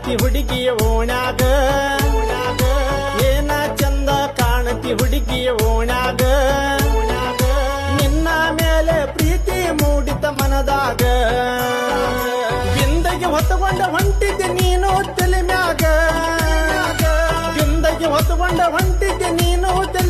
ಕಾಣತಿ ಹುಡುಗಿಯ ಓಣ್ಯಾಗ ಏನ ಚಂದ ಕಾಣತಿ ಹುಡುಗಿಯ ಓಣ್ಯಾಗ ನಿನ್ನ ಮೇಲೆ ಪ್ರೀತಿ ಮೂಡಿತ ಮನದಾಗ ಬಿಂದಗೆ ಹೊತ್ತುಕೊಂಡ ಹೊಂಟಿದ್ದೆ ನೀನು ತಲೆ ಮ್ಯಾಗ ಬಿಂದಗೆ ಹೊತ್ತುಕೊಂಡ ಹೊಂಟಿದ್ದೆ ನೀನು ತಲೆ